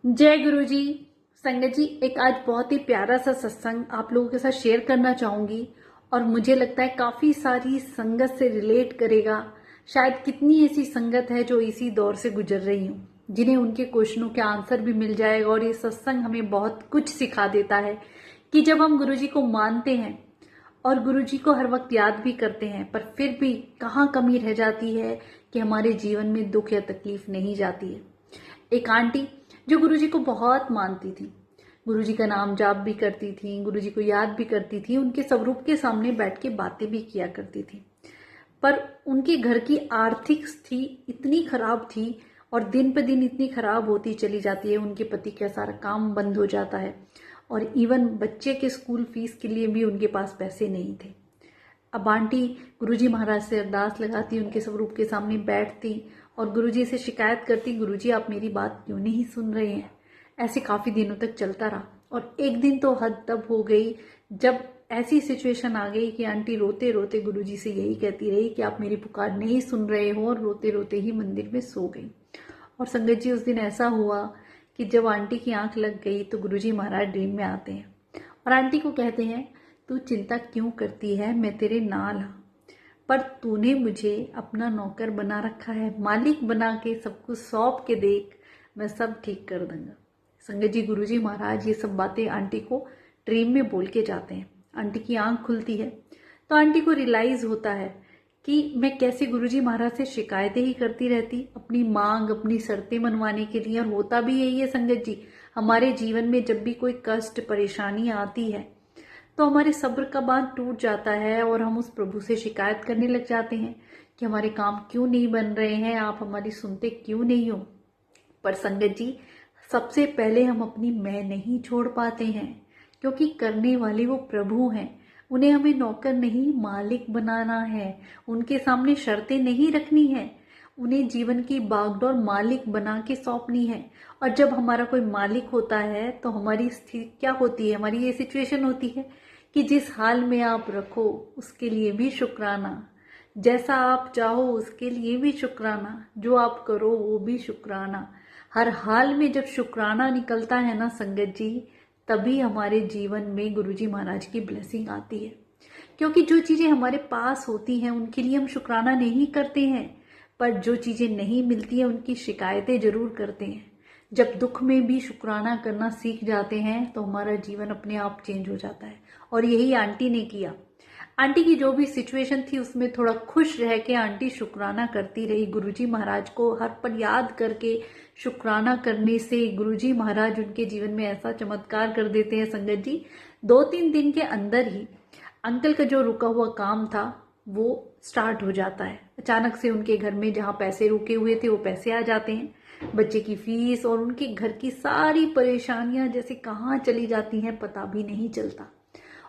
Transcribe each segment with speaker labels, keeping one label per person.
Speaker 1: जय गुरु जी। संगत जी, एक आज बहुत ही प्यारा सा सत्संग आप लोगों के साथ शेयर करना चाहूंगी और मुझे लगता है काफी सारी संगत से रिलेट करेगा। शायद कितनी ऐसी संगत है जो इसी दौर से गुजर रही हूँ, जिन्हें उनके क्वेश्चनों के आंसर भी मिल जाएगा। और ये सत्संग हमें बहुत कुछ सिखा देता है कि जब हम गुरु जी को मानते हैं और गुरु जी को हर वक्त याद भी करते हैं, पर फिर भी कहाँ कमी रह जाती है कि हमारे जीवन में दुख या तकलीफ नहीं जाती है। एक आंटी जो गुरुजी को बहुत मानती थी, गुरुजी का नाम जाप भी करती थी, गुरुजी को याद भी करती थी, उनके स्वरूप के सामने बैठ के बातें भी किया करती थी। पर उनके घर की आर्थिक स्थिति इतनी खराब थी और दिन पे दिन इतनी खराब होती चली जाती है, उनके पति का सारा काम बंद हो जाता है और इवन बच्चे के स्कूल फीस के लिए भी उनके पास पैसे नहीं थे। अब आंटी गुरुजी महाराज से अरदास लगाती, उनके स्वरूप के सामने बैठती और गुरुजी से शिकायत करती, गुरुजी आप मेरी बात क्यों नहीं सुन रहे हैं। ऐसे काफी दिनों तक चलता रहा और एक दिन तो हद तब हो गई जब ऐसी सिचुएशन आ गई कि आंटी रोते रोते गुरुजी से यही कहती रही कि आप मेरी पुकार नहीं सुन रहे हो, और रोते रोते ही मंदिर में सो गई। और संगत जी, उस दिन ऐसा हुआ कि जब आंटी की आंख लग गई तो गुरुजी महाराज ड्रीम में आते हैं और आंटी को कहते हैं, तू चिंता क्यों करती है, मैं तेरे नाल हाँ, पर तूने मुझे अपना नौकर बना रखा है, मालिक बना के सब कुछ सौंप के देख, मैं सब ठीक कर दूंगा। संगत जी, गुरुजी महाराज ये सब बातें आंटी को ड्रीम में बोल के जाते हैं। आंटी की आंख खुलती है तो आंटी को रियलाइज होता है कि मैं कैसे गुरुजी महाराज से शिकायतें ही करती रहती अपनी मांग, अपनी शर्तें मनवाने के लिए। और होता भी यही है संगत जी, हमारे जीवन में जब भी कोई कष्ट परेशानी आती है तो हमारे सब्र का बांध टूट जाता है और हम उस प्रभु से शिकायत करने लग जाते हैं कि हमारे काम क्यों नहीं बन रहे हैं, आप हमारी सुनते क्यों नहीं हो। पर संगत जी, सबसे पहले हम अपनी मैं नहीं छोड़ पाते हैं, क्योंकि करने वाले वो प्रभु हैं। उन्हें हमें नौकर नहीं मालिक बनाना है, उनके सामने शर्तें नहीं रखनी है, उन्हें जीवन की बागडोर मालिक बना के सौंपनी है। और जब हमारा कोई मालिक होता है तो हमारी स्थिति क्या होती है, हमारी ये सिचुएशन होती है कि जिस हाल में आप रखो उसके लिए भी शुक्राना, जैसा आप चाहो उसके लिए भी शुक्राना, जो आप करो वो भी शुक्राना। हर हाल में जब शुक्राना निकलता है ना संगत जी, तभी हमारे जीवन में गुरुजी महाराज की ब्लेसिंग आती है। क्योंकि जो चीजें हमारे पास होती हैं उनके लिए हम शुक्राना नहीं करते हैं, पर जो चीजें नहीं मिलती हैं उनकी शिकायतें जरूर करते हैं। जब दुख में भी शुक्राना करना सीख जाते हैं तो हमारा जीवन अपने आप चेंज हो जाता है। और यही आंटी ने किया। आंटी की जो भी सिचुएशन थी उसमें थोड़ा खुश रह के आंटी शुक्राना करती रही, गुरुजी महाराज को हर पल याद करके शुक्राना करने से गुरुजी महाराज उनके जीवन में ऐसा चमत्कार कर देते हैं संगत जी, 2-3 दिन के अंदर ही अंकल का जो रुका हुआ काम था वो स्टार्ट हो जाता है। अचानक से उनके घर में जहाँ पैसे रुके हुए थे वो पैसे आ जाते हैं, बच्चे की फीस और उनके घर की सारी परेशानियां जैसे कहाँ चली जाती हैं पता भी नहीं चलता।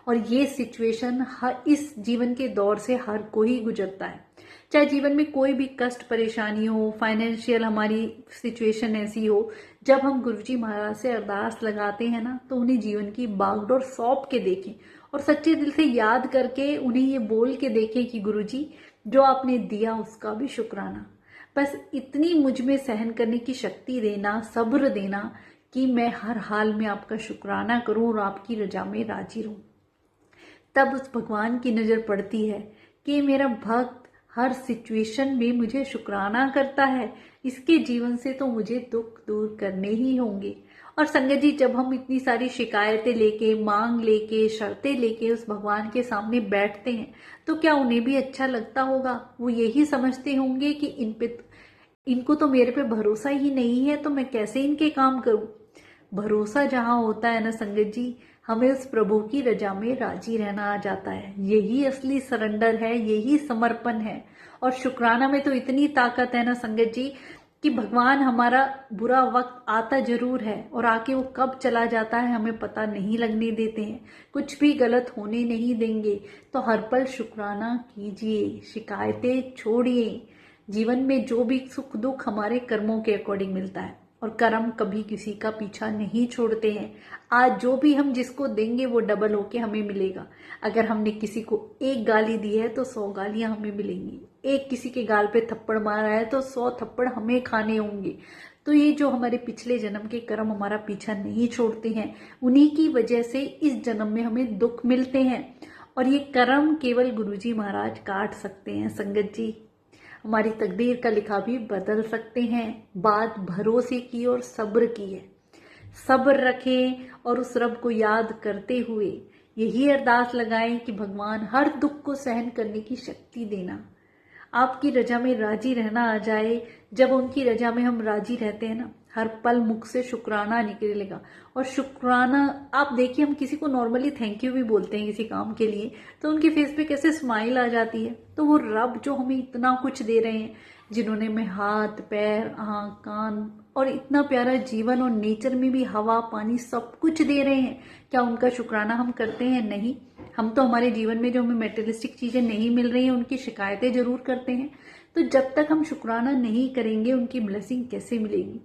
Speaker 1: और ये सिचुएशन हर इस जीवन के दौर से हर कोई गुजरता है, चाहे जीवन में कोई भी कष्ट परेशानी हो, फाइनेंशियल हमारी सिचुएशन ऐसी हो, जब हम गुरुजी महाराज से अरदास लगाते हैं ना तो उन्हें जीवन की बागडोर सौंप के देखें और सच्चे दिल से याद करके उन्हें ये बोल के देखें कि गुरुजी जो आपने दिया उसका भी शुक्राना। बस इतनी मुझ में सहन करने की शक्ति देना, सब्र देना कि मैं हर हाल में आपका शुक्राना करूं और आपकी रजा में राजी रहूं। तब उस भगवान की नजर पड़ती है कि मेरा भक्त हर सिचुएशन में मुझे शुक्राना करता है, इसके जीवन से तो मुझे दुख दूर करने ही होंगे। और संगत जी, जब हम इतनी सारी शिकायतें लेके, मांग लेके, शर्तें लेके उस भगवान के सामने बैठते हैं तो क्या उन्हें भी अच्छा लगता होगा? वो यही समझते होंगे कि इनको तो मेरे पे भरोसा ही नहीं है, तो मैं कैसे इनके काम करूं। भरोसा जहां होता है ना संगत जी, हमें उस प्रभु की रजा में राजी रहना आ जाता है। यही असली सरेंडर है, यही समर्पण है। और शुक्राना में तो इतनी ताकत है ना संगत जी कि भगवान हमारा बुरा वक्त आता जरूर है और आके वो कब चला जाता है हमें पता नहीं लगने देते हैं, कुछ भी गलत होने नहीं देंगे। तो हर पल शुक्राना कीजिए, शिकायतें छोड़िए। जीवन में जो भी सुख दुख हमारे कर्मों के अकॉर्डिंग मिलता है और कर्म कभी किसी का पीछा नहीं छोड़ते हैं। आज जो भी हम जिसको देंगे वो डबल होके हमें मिलेगा। अगर हमने किसी को एक गाली दी है तो 100 गालियां हमें मिलेंगी, एक किसी के गाल पे थप्पड़ मारा है तो 100 थप्पड़ हमें खाने होंगे। तो ये जो हमारे पिछले जन्म के कर्म हमारा पीछा नहीं छोड़ते हैं, उन्हीं की वजह से इस जन्म में हमें दुख मिलते हैं। और ये कर्म केवल गुरुजी महाराज काट सकते हैं संगत जी। हमारी तकदीर का लिखा भी बदल सकते हैं। बात भरोसे की और सब्र की है। सब्र रखें और उस रब को याद करते हुए यही अरदास लगाएं कि भगवान हर दुख को सहन करने की शक्ति देना, आपकी रजा में राजी रहना आ जाए। जब उनकी रजा में हम राजी रहते हैं ना, हर पल मुख से शुक्राना निकलेगा। और शुक्राना, आप देखिए, हम किसी को नॉर्मली थैंक यू भी बोलते हैं किसी काम के लिए, तो उनके फेस पे कैसे स्माइल आ जाती है। तो वो रब जो हमें इतना कुछ दे रहे हैं, जिन्होंने हमें हाथ पैर आँख कान और इतना प्यारा जीवन और नेचर में भी हवा पानी सब कुछ दे रहे हैं, क्या उनका शुक्राना हम करते हैं? नहीं। हम तो हमारे जीवन में जो हमें मेटेरियलिस्टिक चीजें नहीं मिल रही हैं उनकी शिकायतें जरूर करते हैं। तो जब तक हम शुक्राना नहीं करेंगे उनकी ब्लेसिंग कैसे मिलेगी?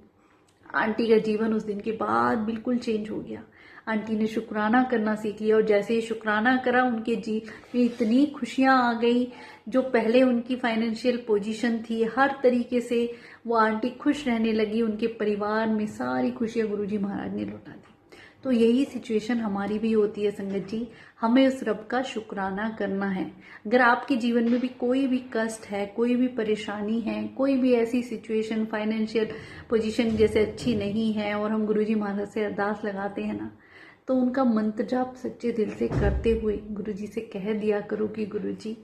Speaker 1: आंटी का जीवन उस दिन के बाद बिल्कुल चेंज हो गया। आंटी ने शुक्राना करना सीख लिया और जैसे ही शुक्राना करा उनके जीवन में इतनी खुशियां आ गई। जो पहले उनकी फाइनेंशियल पोजीशन थी, हर तरीके से वो आंटी खुश रहने लगी। उनके परिवार में सारी खुशियां गुरुजी महाराज ने लौटा दी। तो यही सिचुएशन हमारी भी होती है संगत जी। हमें उस रब का शुक्राना करना है। अगर आपके जीवन में भी कोई भी कष्ट है, कोई भी परेशानी है, कोई भी ऐसी सिचुएशन फाइनेंशियल पोजीशन जैसे अच्छी नहीं है और हम गुरुजी महाराज से अरदास लगाते हैं ना, तो उनका मंत्र जाप सच्चे दिल से करते हुए गुरुजी से कह दिया करो कि गुरुजी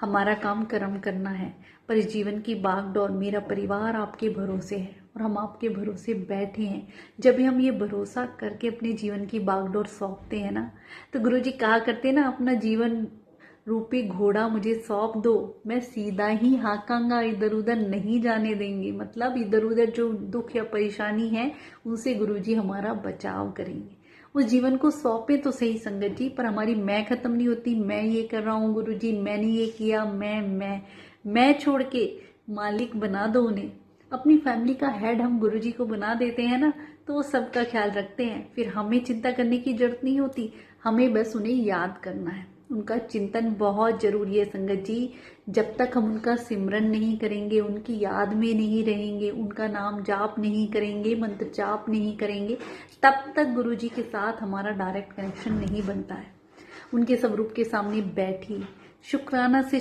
Speaker 1: हमारा काम कर्म करना है, पर इस जीवन की बागडोर मेरा परिवार आपके भरोसे है और हम आपके भरोसे बैठे हैं। जब भी हम ये भरोसा करके अपने जीवन की बागडोर सौंपते हैं ना, तो गुरुजी कहा करते हैं ना, अपना जीवन रूपी घोड़ा मुझे सौंप दो, मैं सीधा ही हाँकांगा, इधर उधर नहीं जाने देंगे। मतलब इधर उधर जो दुख या परेशानी है उनसे गुरुजी हमारा बचाव करेंगे। उस जीवन को सौंपे तो सही संगत जी, पर हमारी मैं खत्म नहीं होती। मैं ये कर रहा हूँ गुरुजी, मैंने ये किया, मैं छोड़ के मालिक बना दो उन्हें। अपनी फैमिली का हेड हम गुरुजी को बना देते हैं ना, तो वो सबका ख्याल रखते हैं। फिर हमें चिंता करने की जरूरत नहीं होती, हमें बस उन्हें याद करना है। उनका चिंतन बहुत जरूरी है संगत जी। जब तक हम उनका सिमरन नहीं करेंगे, उनकी याद में नहीं रहेंगे, उनका नाम जाप नहीं करेंगे, मंत्र जाप नहीं करेंगे, तब तक गुरुजी के साथ हमारा डायरेक्ट कनेक्शन नहीं बनता है। उनके स्वरूप के सामने बैठी शुक्राना से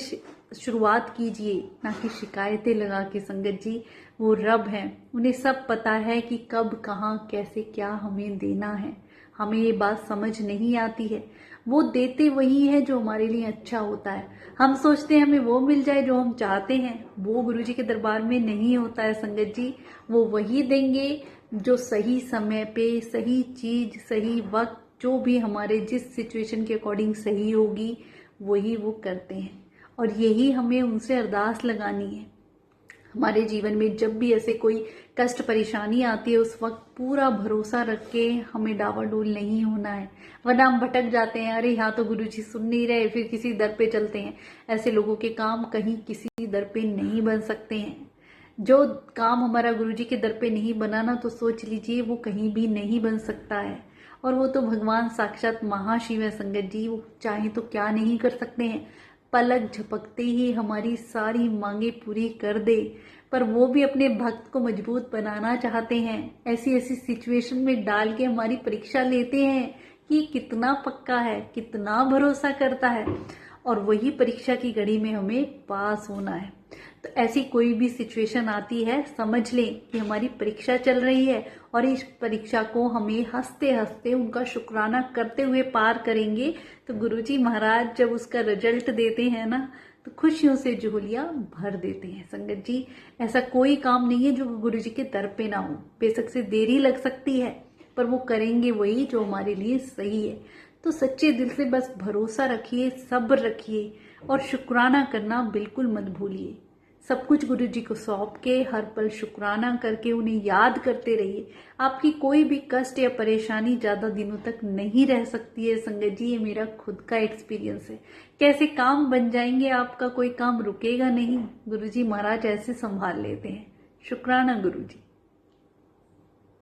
Speaker 1: शुरुआत कीजिए, ना कि शिकायतें लगा के संगत जी। वो रब हैं, उन्हें सब पता है कि कब कहाँ कैसे क्या हमें देना है। हमें ये बात समझ नहीं आती है। वो देते वही है जो हमारे लिए अच्छा होता है। हम सोचते हैं हमें वो मिल जाए जो हम चाहते हैं, वो गुरुजी के दरबार में नहीं होता है संगत जी। वो वही देंगे जो सही समय पे सही चीज सही वक्त, जो भी हमारे जिस सिचुएशन के अकॉर्डिंग सही होगी वही वो करते हैं। और यही हमें उनसे अरदास लगानी है। हमारे जीवन में जब भी ऐसे कोई कष्ट परेशानी आती है, उस वक्त पूरा भरोसा रख के हमें डावाडोल नहीं होना है, वरना हम भटक जाते हैं। अरे यहाँ तो गुरुजी सुन नहीं रहे, फिर किसी दर पे चलते हैं। ऐसे लोगों के काम कहीं किसी दर पे नहीं बन सकते हैं। जो काम हमारा गुरुजी के दर पे नहीं बना ना, तो सोच लीजिए वो कहीं भी नहीं बन सकता है। और वो तो भगवान साक्षात महाशिव है संगत जी। वो चाहे तो क्या नहीं कर सकते हैं, पलक झपकते ही हमारी सारी मांगे पूरी कर दे। पर वो भी अपने भक्त को मजबूत बनाना चाहते हैं। ऐसी ऐसी सिचुएशन में डाल के हमारी परीक्षा लेते हैं कि कितना पक्का है, कितना भरोसा करता है। और वही परीक्षा की घड़ी में हमें पास होना है। तो ऐसी कोई भी सिचुएशन आती है, समझ लें कि हमारी परीक्षा चल रही है और इस परीक्षा को हमें हंसते हंसते उनका शुक्राना करते हुए पार करेंगे। तो गुरुजी महाराज जब उसका रिजल्ट देते हैं ना, तो खुशियों से झोलियां भर देते हैं संगत जी। ऐसा कोई काम नहीं है जो गुरुजी के दर पे ना हो। बेशक से देरी लग सकती है, पर वो करेंगे वही जो हमारे लिए सही है। तो सच्चे दिल से बस भरोसा रखिए, सब्र रखिए और शुक्राना करना बिल्कुल मत भूलिए। सब कुछ गुरुजी को सौंप के हर पल शुक्राना करके उन्हें याद करते रहिए। आपकी कोई भी कष्ट या परेशानी ज्यादा दिनों तक नहीं रह सकती है संगत जी। ये मेरा खुद का एक्सपीरियंस है। कैसे काम बन जाएंगे, आपका कोई काम रुकेगा नहीं। गुरुजी महाराज ऐसे संभाल लेते हैं। शुक्राना गुरुजी।